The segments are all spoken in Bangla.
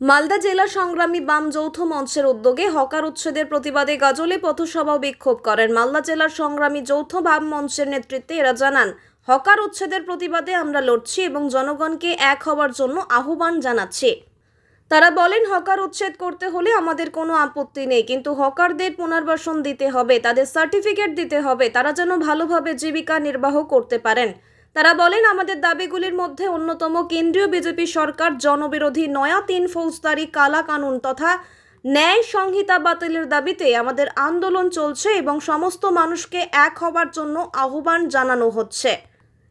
মালদা জেলা সংগ্রামী বাম যৌথ মঞ্চের উদ্যোগে হকার উচ্ছেদের প্রতিবাদে গাজলে পথসভা ও বিক্ষোভ করেন। মালদা জেলার সংগ্রামী যৌথ বাম মঞ্চের নেতৃত্বে এরা জানান, হকার উচ্ছেদের প্রতিবাদে আমরা লড়ছি এবং জনগণকে এক হওয়ার জন্য আহ্বান জানাচ্ছি। তারা বলেন, হকার উচ্ছেদ করতে হলে আমাদের কোনো আপত্তি নেই, কিন্তু হকারদের পুনর্বাসন দিতে হবে, তাদের সার্টিফিকেট দিতে হবে, তারা যেন ভালোভাবে জীবিকা নির্বাহ করতে পারেন। তারা বলেন, আমাদের দাবিগুলির মধ্যে অন্যতম কেন্দ্রীয় বিজেপি সরকার জনবিরোধী নয়া ৩ ফৌজদারি কালা কানুন তথা ন্যায় সংহিতা বাতিলের দাবিতে আমাদের আন্দোলন চলছে এবং সমস্ত মানুষকে এক হবার জন্য আহ্বান জানানো হচ্ছে।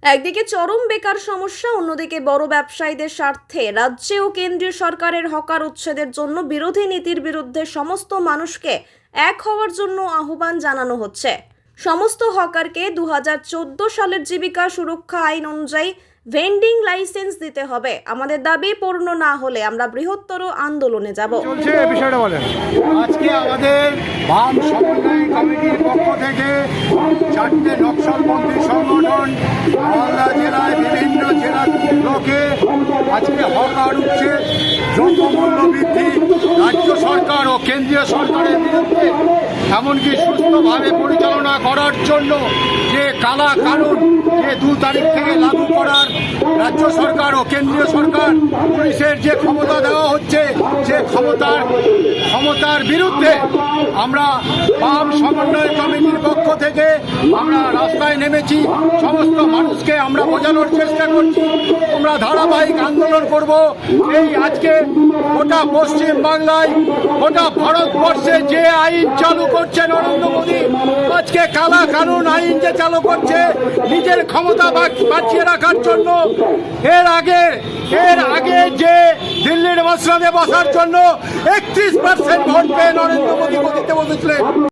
একদিকে চরম বেকার সমস্যা, অন্যদিকে বড় ব্যবসায়ীদের স্বার্থে রাজ্যে ও কেন্দ্রীয় সরকারের হকার উচ্ছেদের জন্য বিরোধী নীতির বিরুদ্ধে সমস্ত মানুষকে এক হওয়ার জন্য আহ্বান জানানো হচ্ছে। সমস্ত হকারকে 2014 সালের জীবিকা সুরক্ষা আইন অনুযায়ী ভেন্ডিং লাইসেন্স দিতে হবে। আমাদের দাবি পূর্ণ না হলে আমরা বৃহত্তর আন্দোলনে যাব। চলছে এই বিষয়টা বলেন। আজকে আমাদের বাম সমন্বয় কমিটির পক্ষ থেকে 4টে নকশালপন্থী সংগঠন মালদা জেলায় বিভিন্ন জেলার ব্লকে আজকে হকার উচ্ছেদ, দ্রব্যমূল্য বৃদ্ধি, রাজ্য সরকার ও কেন্দ্রীয় সরকারের বিরুদ্ধে এমনকি সুস্থভাবে পরিচালনা করার জন্য যে কালা কানুন যে 2 তারিখ থেকে লাগু করার রাজ্য সরকার ও কেন্দ্রীয় সরকার পুলিশের যে ক্ষমতা দেওয়া হচ্ছে, সে ক্ষমতার বিরুদ্ধে আমরা বাম সমন্বয় কমিটির পক্ষ থেকে আমরা রাস্তায় নেমেছি। সমস্ত মানুষকে আমরা বোঝানোর চেষ্টা করছি, আমরা ধারাবাহিক আন্দোলন করব। এই আজকে গোটা পশ্চিম বাংলায়, গোটা ভারতবর্ষে যে আইন চালু করছে নরেন্দ্র মোদী, আজকে কালা কানুন আইন যে চালু করছে নিজের ক্ষমতা বাঁচিয়ে রাখার জন্য, এর আগে যে দিল্লির মসনদে বসার জন্য 31% ভোট পেয়ে নরেন্দ্র মোদী গদিতে বসেছিলেন।